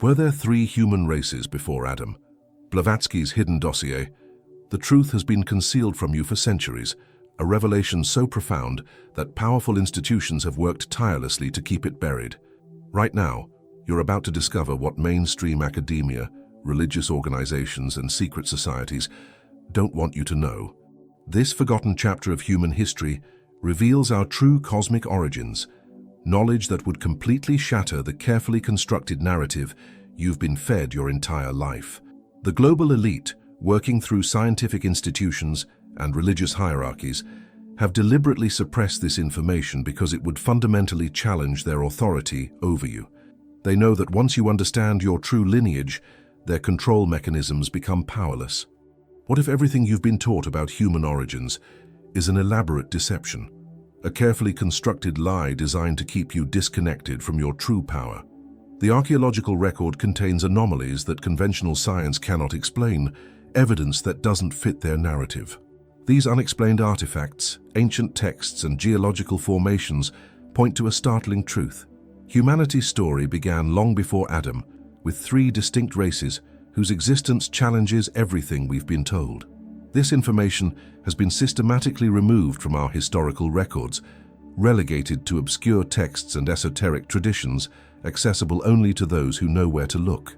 Were there three human races before Adam? Blavatsky's hidden dossier. The truth has been concealed from you for centuries, a revelation so profound that powerful institutions have worked tirelessly to keep it buried. Right now, you're about to discover what mainstream academia, religious organizations, and secret societies don't want you to know. This forgotten chapter of human history reveals our true cosmic origins, knowledge that would completely shatter the carefully constructed narrative you've been fed your entire life. The global elite, working through scientific institutions and religious hierarchies, have deliberately suppressed this information because it would fundamentally challenge their authority over you. They know that once you understand your true lineage, their control mechanisms become powerless. What if everything you've been taught about human origins is an elaborate deception, a carefully constructed lie designed to keep you disconnected from your true power? The archaeological record contains anomalies that conventional science cannot explain, evidence that doesn't fit their narrative. These unexplained artifacts, ancient texts, and geological formations point to a startling truth. Humanity's story began long before Adam, with three distinct races whose existence challenges everything we've been told. This information has been systematically removed from our historical records, relegated to obscure texts and esoteric traditions accessible only to those who know where to look.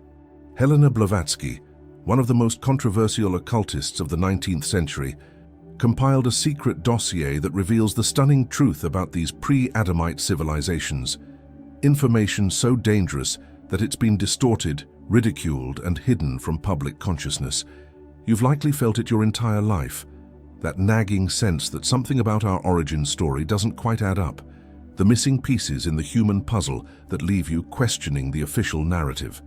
Helena Blavatsky, one of the most controversial occultists of the 19th century, compiled a secret dossier that reveals the stunning truth about these pre-Adamite civilizations. Information so dangerous that it's been distorted, ridiculed, and hidden from public consciousness. You've likely felt it your entire life, that nagging sense that something about our origin story doesn't quite add up, the missing pieces in the human puzzle that leave you questioning the official narrative.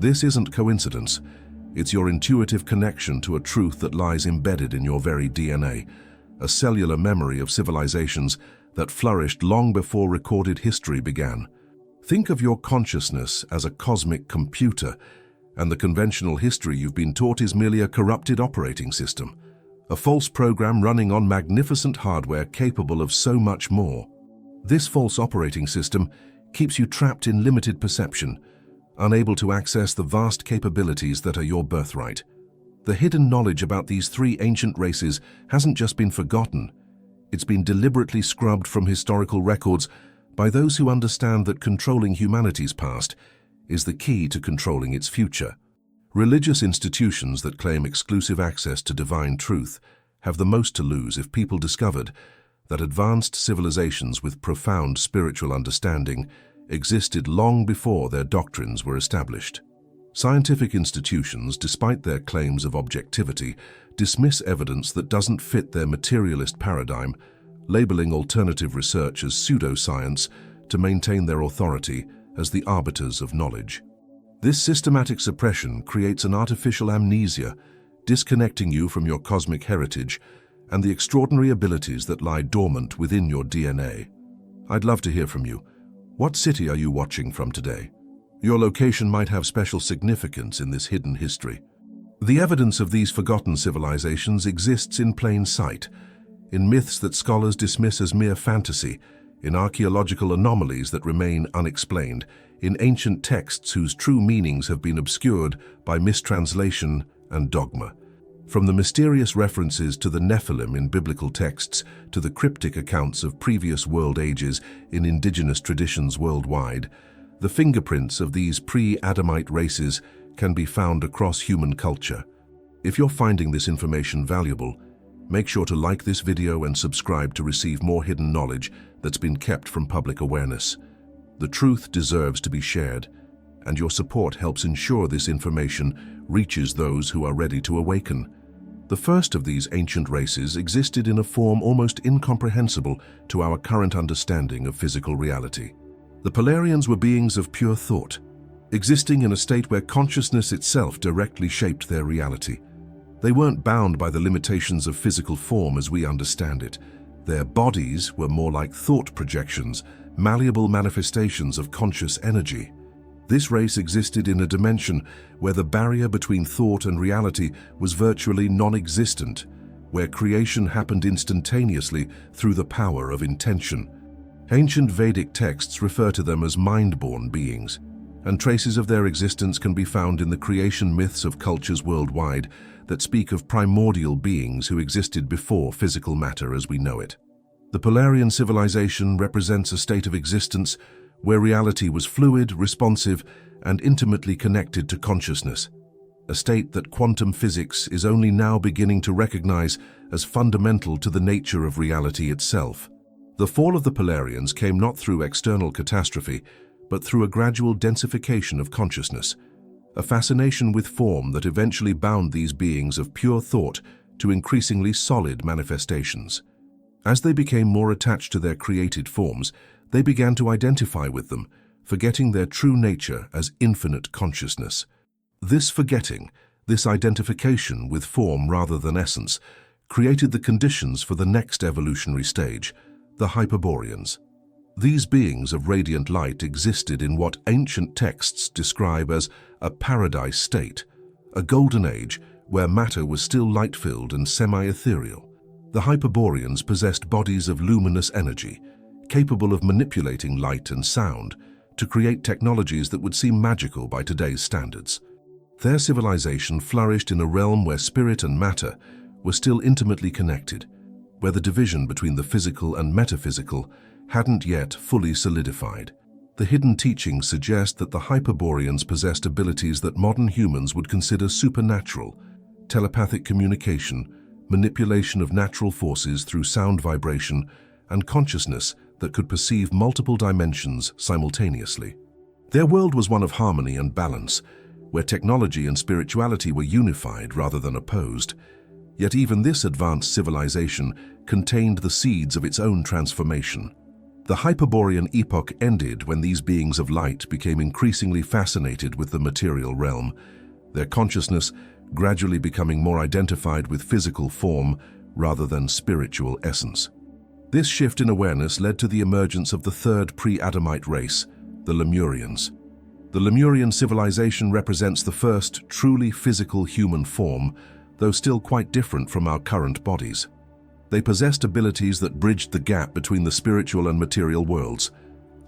This isn't coincidence. It's your intuitive connection to a truth that lies embedded in your very DNA, a cellular memory of civilizations that flourished long before recorded history began. Think of your consciousness as a cosmic computer, and the conventional history you've been taught is merely a corrupted operating system, a false program running on magnificent hardware capable of so much more. This false operating system keeps you trapped in limited perception, unable to access the vast capabilities that are your birthright. The hidden knowledge about these three ancient races hasn't just been forgotten. It's been deliberately scrubbed from historical records by those who understand that controlling humanity's past is the key to controlling its future. Religious institutions that claim exclusive access to divine truth have the most to lose if people discovered that advanced civilizations with profound spiritual understanding existed long before their doctrines were established. Scientific institutions, despite their claims of objectivity, dismiss evidence that doesn't fit their materialist paradigm, labeling alternative research as pseudoscience to maintain their authority as the arbiters of knowledge. This systematic suppression creates an artificial amnesia, disconnecting you from your cosmic heritage and the extraordinary abilities that lie dormant within your DNA. I'd love to hear from you. What city are you watching from today? Your location might have special significance in this hidden history. The evidence of these forgotten civilizations exists in plain sight, in myths that scholars dismiss as mere fantasy, in archaeological anomalies that remain unexplained, in ancient texts whose true meanings have been obscured by mistranslation and dogma. From the mysterious references to the Nephilim in biblical texts to the cryptic accounts of previous world ages in indigenous traditions worldwide, the fingerprints of these pre-Adamite races can be found across human culture. If you're finding this information valuable, make sure to like this video and subscribe to receive more hidden knowledge that's been kept from public awareness. The truth deserves to be shared, and your support helps ensure this information reaches those who are ready to awaken. The first of these ancient races existed in a form almost incomprehensible to our current understanding of physical reality. The Polarians were beings of pure thought, existing in a state where consciousness itself directly shaped their reality. They weren't bound by the limitations of physical form as we understand it. Their bodies were more like thought projections, malleable manifestations of conscious energy. This race existed in a dimension where the barrier between thought and reality was virtually non-existent, where creation happened instantaneously through the power of intention. Ancient Vedic texts refer to them as mind-born beings, and traces of their existence can be found in the creation myths of cultures worldwide that speak of primordial beings who existed before physical matter as we know it. The Polarian civilization represents a state of existence where reality was fluid, responsive, and intimately connected to consciousness, a state that quantum physics is only now beginning to recognize as fundamental to the nature of reality itself. The fall of the Polarians came not through external catastrophe, but through a gradual densification of consciousness, a fascination with form that eventually bound these beings of pure thought to increasingly solid manifestations. As they became more attached to their created forms, they began to identify with them, forgetting their true nature as infinite consciousness. This forgetting, this identification with form rather than essence, created the conditions for the next evolutionary stage, the Hyperboreans. These beings of radiant light existed in what ancient texts describe as a paradise state, a golden age where matter was still light-filled and semi-ethereal. The Hyperboreans possessed bodies of luminous energy, capable of manipulating light and sound to create technologies that would seem magical by today's standards. Their civilization flourished in a realm where spirit and matter were still intimately connected, where the division between the physical and metaphysical hadn't yet fully solidified. The hidden teachings suggest that the Hyperboreans possessed abilities that modern humans would consider supernatural: telepathic communication, manipulation of natural forces through sound vibration, and consciousness that could perceive multiple dimensions simultaneously. Their world was one of harmony and balance, where technology and spirituality were unified rather than opposed. Yet even this advanced civilization contained the seeds of its own transformation. The Hyperborean epoch ended when these beings of light became increasingly fascinated with the material realm, their consciousness gradually becoming more identified with physical form rather than spiritual essence. This shift in awareness led to the emergence of the third pre-Adamite race, the Lemurians. The Lemurian civilization represents the first truly physical human form, though still quite different from our current bodies. They possessed abilities that bridged the gap between the spiritual and material worlds: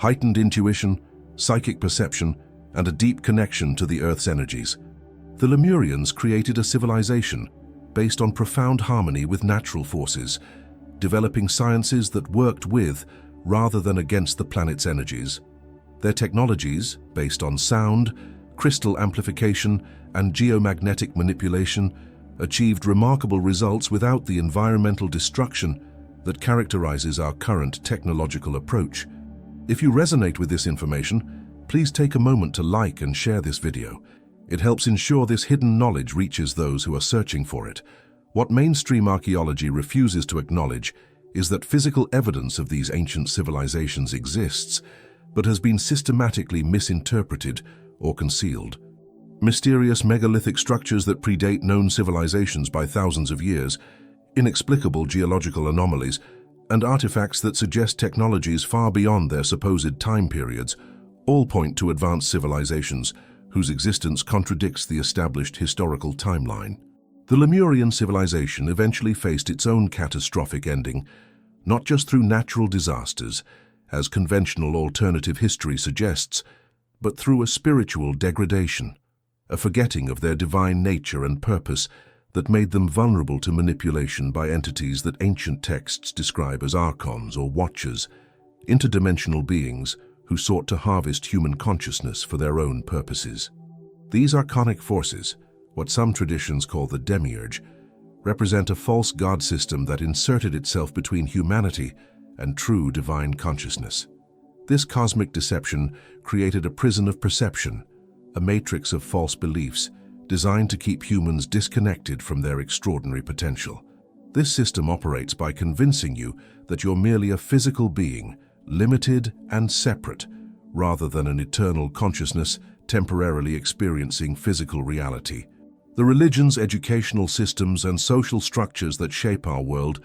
heightened intuition, psychic perception, and a deep connection to the Earth's energies. The Lemurians created a civilization based on profound harmony with natural forces, developing sciences that worked with rather than against the planet's energies. Their technologies, based on sound, crystal amplification, and geomagnetic manipulation, achieved remarkable results without the environmental destruction that characterizes our current technological approach. If you resonate with this information, please take a moment to like and share this video. It helps ensure this hidden knowledge reaches those who are searching for it. What mainstream archaeology refuses to acknowledge is that physical evidence of these ancient civilizations exists, but has been systematically misinterpreted or concealed. Mysterious megalithic structures that predate known civilizations by thousands of years, inexplicable geological anomalies, and artifacts that suggest technologies far beyond their supposed time periods all point to advanced civilizations whose existence contradicts the established historical timeline. The Lemurian civilization eventually faced its own catastrophic ending, not just through natural disasters, as conventional alternative history suggests, but through a spiritual degradation, a forgetting of their divine nature and purpose that made them vulnerable to manipulation by entities that ancient texts describe as archons or watchers, interdimensional beings who sought to harvest human consciousness for their own purposes. These archonic forces, what some traditions call the demiurge, represent a false god system that inserted itself between humanity and true divine consciousness. This cosmic deception created a prison of perception, a matrix of false beliefs designed to keep humans disconnected from their extraordinary potential. This system operates by convincing you that you're merely a physical being, limited and separate, rather than an eternal consciousness temporarily experiencing physical reality. The religions, educational systems, and social structures that shape our world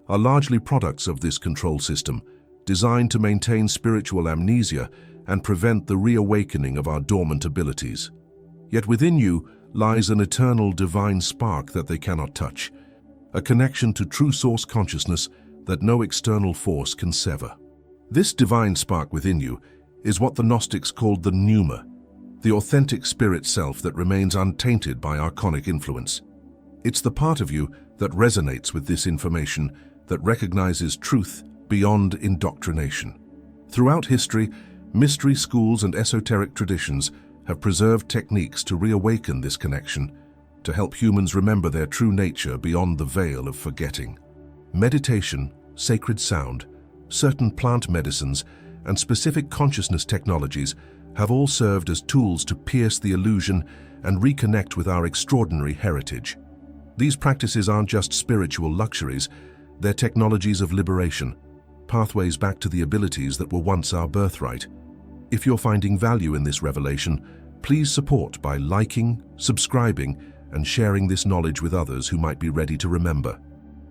are largely products of this control system, designed to maintain spiritual amnesia and prevent the reawakening of our dormant abilities. Yet within you lies an eternal divine spark that they cannot touch, a connection to true source consciousness that no external force can sever. This divine spark within you is what the Gnostics called the pneuma, the authentic spirit self that remains untainted by archonic influence. It's the part of you that resonates with this information, that recognizes truth beyond indoctrination. Throughout history, mystery schools and esoteric traditions have preserved techniques to reawaken this connection, to help humans remember their true nature beyond the veil of forgetting. Meditation, sacred sound, certain plant medicines, and specific consciousness technologies have all served as tools to pierce the illusion and reconnect with our extraordinary heritage. These practices aren't just spiritual luxuries, they're technologies of liberation, pathways back to the abilities that were once our birthright. If you're finding value in this revelation, please support by liking, subscribing, and sharing this knowledge with others who might be ready to remember.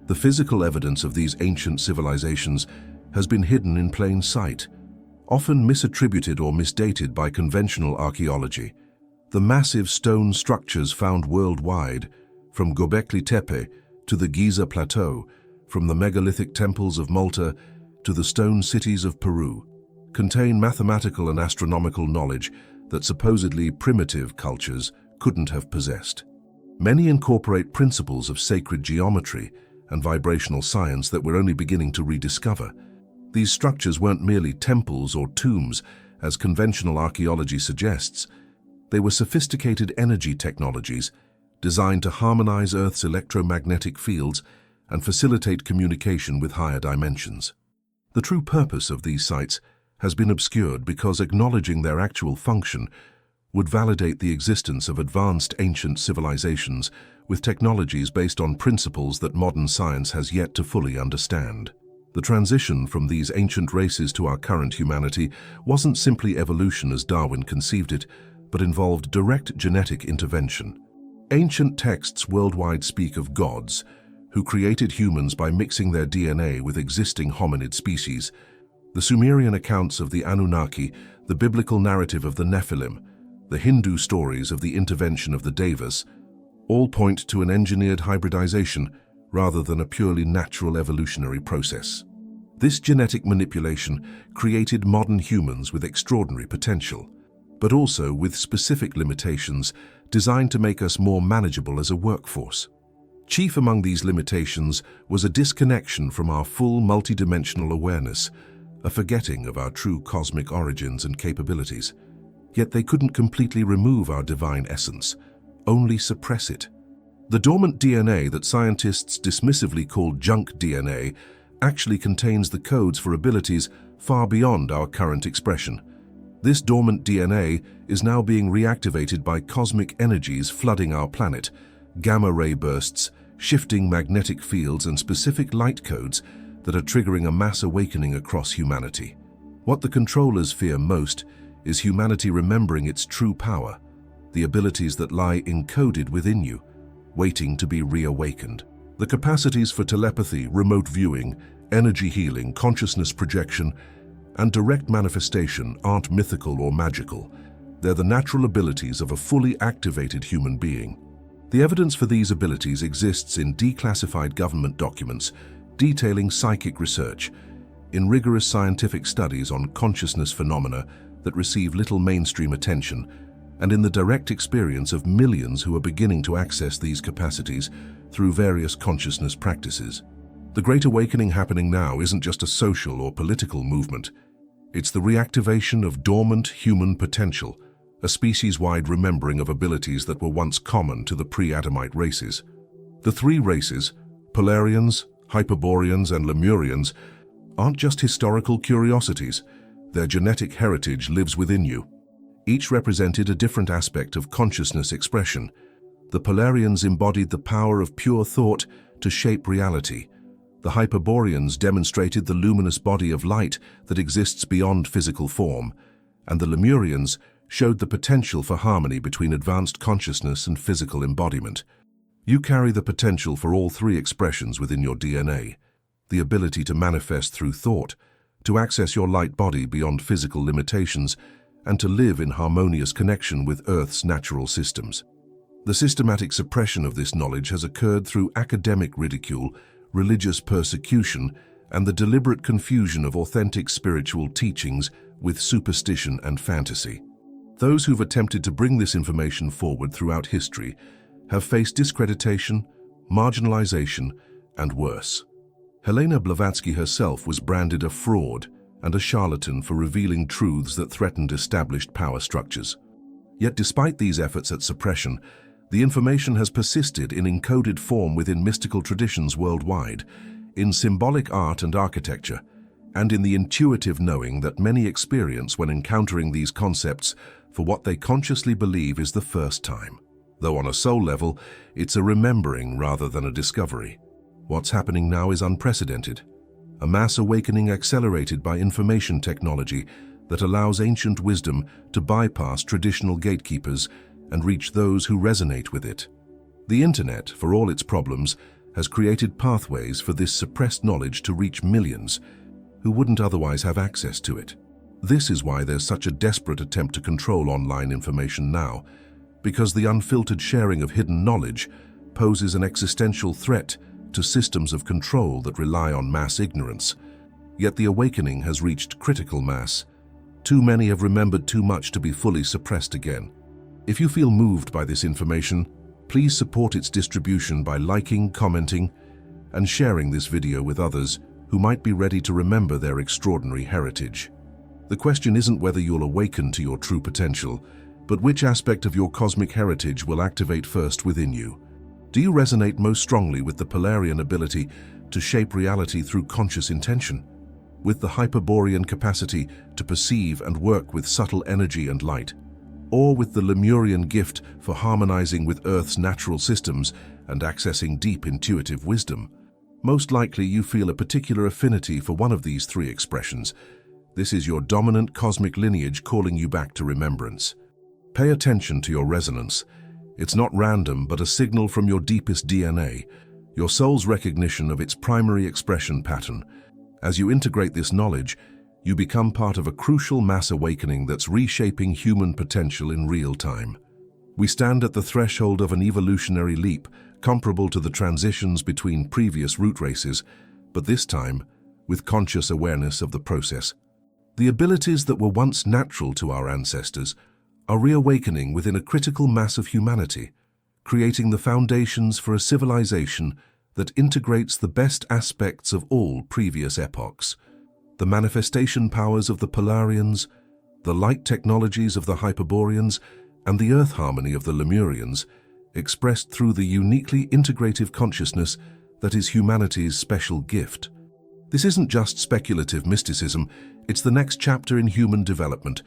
The physical evidence of these ancient civilizations has been hidden in plain sight, often misattributed or misdated by conventional archaeology. The massive stone structures found worldwide, from Göbekli Tepe to the Giza Plateau, from the megalithic temples of Malta to the stone cities of Peru, contain mathematical and astronomical knowledge that supposedly primitive cultures couldn't have possessed. Many incorporate principles of sacred geometry and vibrational science that we're only beginning to rediscover. These structures weren't merely temples or tombs, as conventional archaeology suggests. They were sophisticated energy technologies designed to harmonize Earth's electromagnetic fields and facilitate communication with higher dimensions. The true purpose of these sites has been obscured because acknowledging their actual function would validate the existence of advanced ancient civilizations with technologies based on principles that modern science has yet to fully understand. The transition from these ancient races to our current humanity wasn't simply evolution as Darwin conceived it, but involved direct genetic intervention. Ancient texts worldwide speak of gods, who created humans by mixing their DNA with existing hominid species. The Sumerian accounts of the Anunnaki, the biblical narrative of the Nephilim, the Hindu stories of the intervention of the Devas, all point to an engineered hybridization rather than a purely natural evolutionary process. This genetic manipulation created modern humans with extraordinary potential, but also with specific limitations designed to make us more manageable as a workforce. Chief among these limitations was a disconnection from our full multidimensional awareness, a forgetting of our true cosmic origins and capabilities. Yet they couldn't completely remove our divine essence, only suppress it. The dormant DNA that scientists dismissively call junk DNA actually contains the codes for abilities far beyond our current expression. This dormant DNA is now being reactivated by cosmic energies flooding our planet, gamma-ray bursts, shifting magnetic fields, and specific light codes that are triggering a mass awakening across humanity. What the controllers fear most is humanity remembering its true power, the abilities that lie encoded within you, waiting to be reawakened. The capacities for telepathy, remote viewing, energy healing, consciousness projection, and direct manifestation aren't mythical or magical. They're the natural abilities of a fully activated human being. The evidence for these abilities exists in declassified government documents detailing psychic research, in rigorous scientific studies on consciousness phenomena that receive little mainstream attention, and in the direct experience of millions who are beginning to access these capacities through various consciousness practices. The Great Awakening happening now isn't just a social or political movement. It's the reactivation of dormant human potential, a species-wide remembering of abilities that were once common to the pre-Adamite races. The three races, Polarians, Hyperboreans, and Lemurians, aren't just historical curiosities. Their genetic heritage lives within you. Each represented a different aspect of consciousness expression. The Polarians embodied the power of pure thought to shape reality. The Hyperboreans demonstrated the luminous body of light that exists beyond physical form, and the Lemurians showed the potential for harmony between advanced consciousness and physical embodiment. You carry the potential for all three expressions within your DNA, the ability to manifest through thought, to access your light body beyond physical limitations, and to live in harmonious connection with Earth's natural systems. The systematic suppression of this knowledge has occurred through academic ridicule, religious persecution, and the deliberate confusion of authentic spiritual teachings with superstition and fantasy. Those who've attempted to bring this information forward throughout history have faced discreditation, marginalization, and worse. Helena Blavatsky herself was branded a fraud and a charlatan for revealing truths that threatened established power structures. Yet despite these efforts at suppression, the information has persisted in encoded form within mystical traditions worldwide, in symbolic art and architecture, and in the intuitive knowing that many experience when encountering these concepts for what they consciously believe is the first time. Though on a soul level, it's a remembering rather than a discovery. What's happening now is unprecedented. A mass awakening accelerated by information technology that allows ancient wisdom to bypass traditional gatekeepers and reach those who resonate with it. The internet, for all its problems, has created pathways for this suppressed knowledge to reach millions who wouldn't otherwise have access to it. This is why there's such a desperate attempt to control online information now, because the unfiltered sharing of hidden knowledge poses an existential threat to systems of control that rely on mass ignorance. Yet the awakening has reached critical mass. Too many have remembered too much to be fully suppressed again. If you feel moved by this information, please support its distribution by liking, commenting, and sharing this video with others who might be ready to remember their extraordinary heritage. The question isn't whether you'll awaken to your true potential, but which aspect of your cosmic heritage will activate first within you. Do you resonate most strongly with the Polarian ability to shape reality through conscious intention? With the Hyperborean capacity to perceive and work with subtle energy and light? Or with the Lemurian gift for harmonizing with Earth's natural systems and accessing deep intuitive wisdom? Most likely you feel a particular affinity for one of these three expressions. This is your dominant cosmic lineage calling you back to remembrance. Pay attention to your resonance. It's not random, but a signal from your deepest DNA, your soul's recognition of its primary expression pattern. As you integrate this knowledge, you become part of a crucial mass awakening that's reshaping human potential in real time. We stand at the threshold of an evolutionary leap comparable to the transitions between previous root races, but this time with conscious awareness of the process. The abilities that were once natural to our ancestors are reawakening within a critical mass of humanity, creating the foundations for a civilization that integrates the best aspects of all previous epochs. The manifestation powers of the Polarians, the light technologies of the Hyperboreans, and the earth harmony of the Lemurians, expressed through the uniquely integrative consciousness that is humanity's special gift. This isn't just speculative mysticism, it's the next chapter in human development,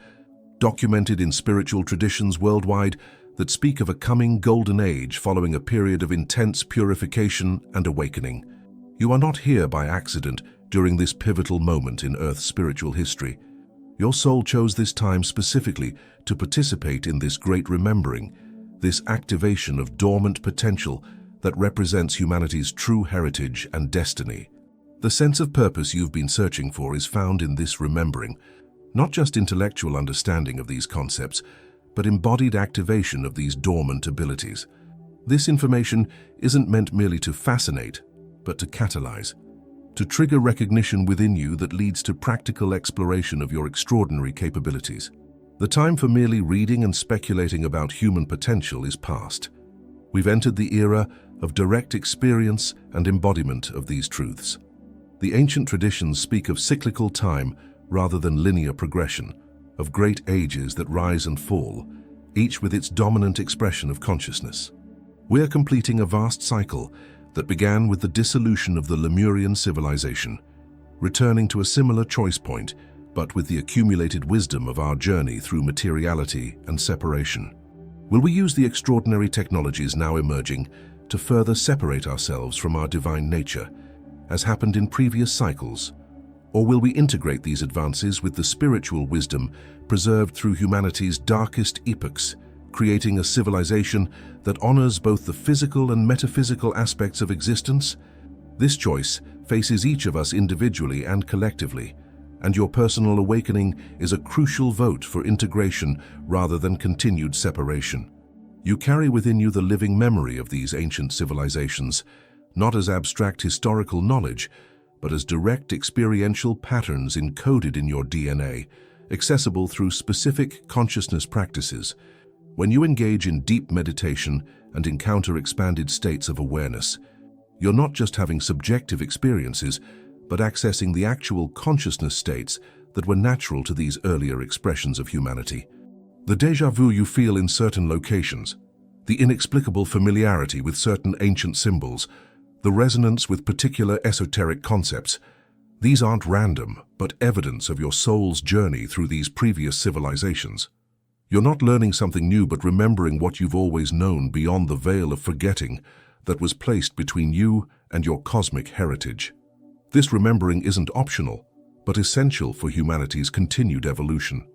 documented in spiritual traditions worldwide that speak of a coming golden age following a period of intense purification and awakening. You are not here by accident during this pivotal moment in Earth's spiritual history. Your soul chose this time specifically to participate in this great remembering, this activation of dormant potential that represents humanity's true heritage and destiny. The sense of purpose you've been searching for is found in this remembering, not just intellectual understanding of these concepts, but embodied activation of these dormant abilities. This information isn't meant merely to fascinate, but to catalyze, to trigger recognition within you that leads to practical exploration of your extraordinary capabilities. The time for merely reading and speculating about human potential is past. We've entered the era of direct experience and embodiment of these truths. The ancient traditions speak of cyclical time rather than linear progression, of great ages that rise and fall, each with its dominant expression of consciousness. We are completing a vast cycle that began with the dissolution of the Lemurian civilization, returning to a similar choice point, but with the accumulated wisdom of our journey through materiality and separation. Will we use the extraordinary technologies now emerging to further separate ourselves from our divine nature, as happened in previous cycles? Or will we integrate these advances with the spiritual wisdom preserved through humanity's darkest epochs, creating a civilization that honors both the physical and metaphysical aspects of existence? This choice faces each of us individually and collectively, and your personal awakening is a crucial vote for integration rather than continued separation. You carry within you the living memory of these ancient civilizations, not as abstract historical knowledge, but as direct experiential patterns encoded in your DNA, accessible through specific consciousness practices. When you engage in deep meditation and encounter expanded states of awareness, you're not just having subjective experiences, but accessing the actual consciousness states that were natural to these earlier expressions of humanity. The déjà vu you feel in certain locations, the inexplicable familiarity with certain ancient symbols, the resonance with particular esoteric concepts, these aren't random, but evidence of your soul's journey through these previous civilizations. You're not learning something new, but remembering what you've always known beyond the veil of forgetting that was placed between you and your cosmic heritage. This remembering isn't optional, but essential for humanity's continued evolution.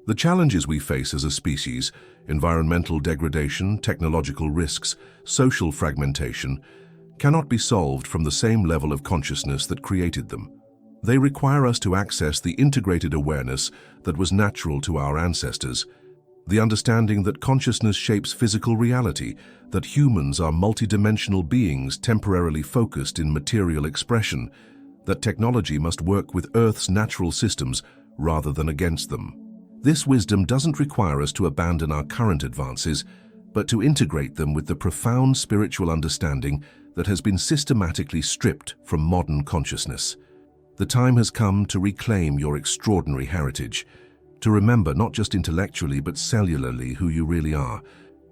The challenges we face as a species, environmental degradation, technological risks, social fragmentation, cannot be solved from the same level of consciousness that created them. They require us to access the integrated awareness that was natural to our ancestors, the understanding that consciousness shapes physical reality, that humans are multidimensional beings temporarily focused in material expression, that technology must work with Earth's natural systems rather than against them. This wisdom doesn't require us to abandon our current advances, but to integrate them with the profound spiritual understanding that has been systematically stripped from modern consciousness. The time has come to reclaim your extraordinary heritage, to remember not just intellectually but cellularly who you really are.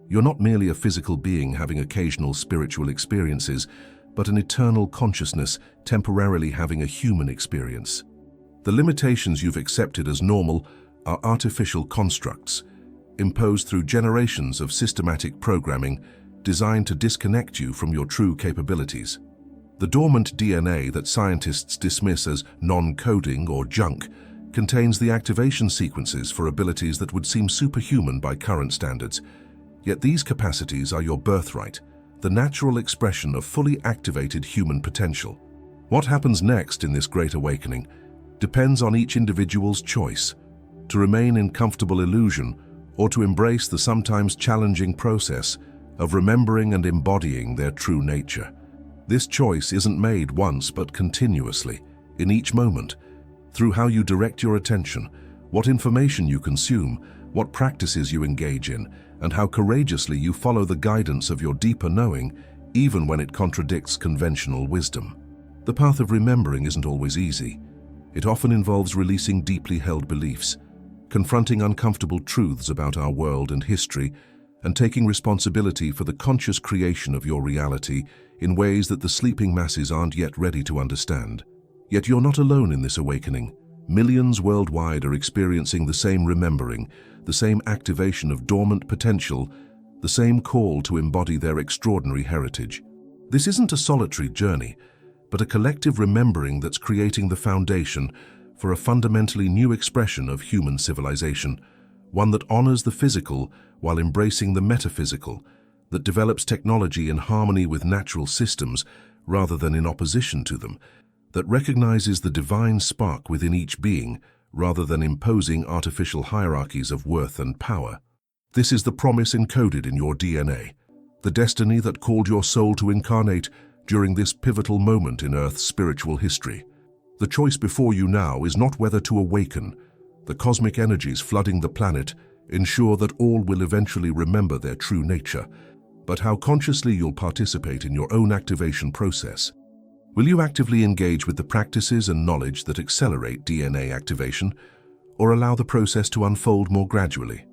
You're not merely a physical being having occasional spiritual experiences, but an eternal consciousness temporarily having a human experience. The limitations you've accepted as normal are artificial constructs, imposed through generations of systematic programming designed to disconnect you from your true capabilities. The dormant DNA that scientists dismiss as non-coding or junk contains the activation sequences for abilities that would seem superhuman by current standards. Yet these capacities are your birthright, the natural expression of fully activated human potential. What happens next in this great awakening depends on each individual's choice, to remain in comfortable illusion or to embrace the sometimes challenging process of remembering and embodying their true nature. This choice isn't made once but continuously, in each moment, through how you direct your attention, what information you consume, what practices you engage in, and how courageously you follow the guidance of your deeper knowing, even when it contradicts conventional wisdom. The path of remembering isn't always easy. It often involves releasing deeply held beliefs, confronting uncomfortable truths about our world and history, and taking responsibility for the conscious creation of your reality in ways that the sleeping masses aren't yet ready to understand. Yet you're not alone in this awakening. Millions worldwide are experiencing the same remembering, the same activation of dormant potential, the same call to embody their extraordinary heritage. This isn't a solitary journey, but a collective remembering that's creating the foundation for a fundamentally new expression of human civilization, one that honors the physical while embracing the metaphysical, that develops technology in harmony with natural systems rather than in opposition to them, that recognizes the divine spark within each being rather than imposing artificial hierarchies of worth and power. This is the promise encoded in your DNA, the destiny that called your soul to incarnate during this pivotal moment in Earth's spiritual history. The choice before you now is not whether to awaken. The cosmic energies flooding the planet ensure that all will eventually remember their true nature, but how consciously you'll participate in your own activation process. Will you actively engage with the practices and knowledge that accelerate DNA activation, or allow the process to unfold more gradually?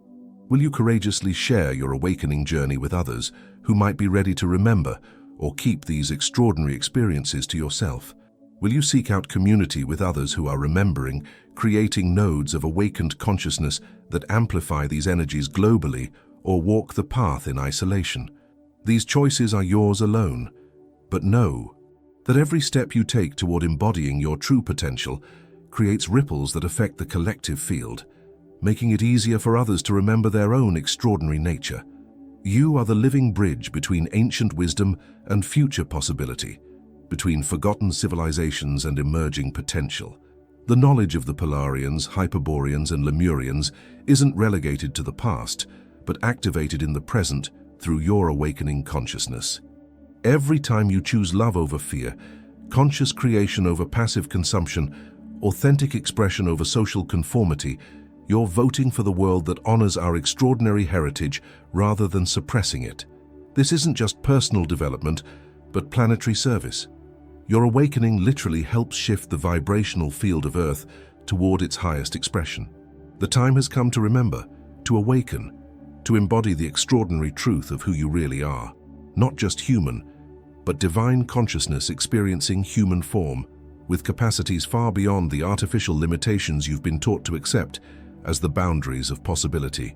Will you courageously share your awakening journey with others who might be ready to remember, or keep these extraordinary experiences to yourself? Will you seek out community with others who are remembering, creating nodes of awakened consciousness that amplify these energies globally, or walk the path in isolation? These choices are yours alone, but know that every step you take toward embodying your true potential creates ripples that affect the collective field, making it easier for others to remember their own extraordinary nature. You are the living bridge between ancient wisdom and future possibility, between forgotten civilizations and emerging potential. The knowledge of the Polarians, Hyperboreans, and Lemurians isn't relegated to the past, but activated in the present through your awakening consciousness. Every time you choose love over fear, conscious creation over passive consumption, authentic expression over social conformity, You're voting for the world that honors our extraordinary heritage rather than suppressing it. This isn't just personal development, but planetary service. Your awakening literally helps shift the vibrational field of Earth toward its highest expression. The time has come to remember, to awaken, to embody the extraordinary truth of who you really are. Not just human, but divine consciousness experiencing human form, with capacities far beyond the artificial limitations you've been taught to accept as the boundaries of possibility.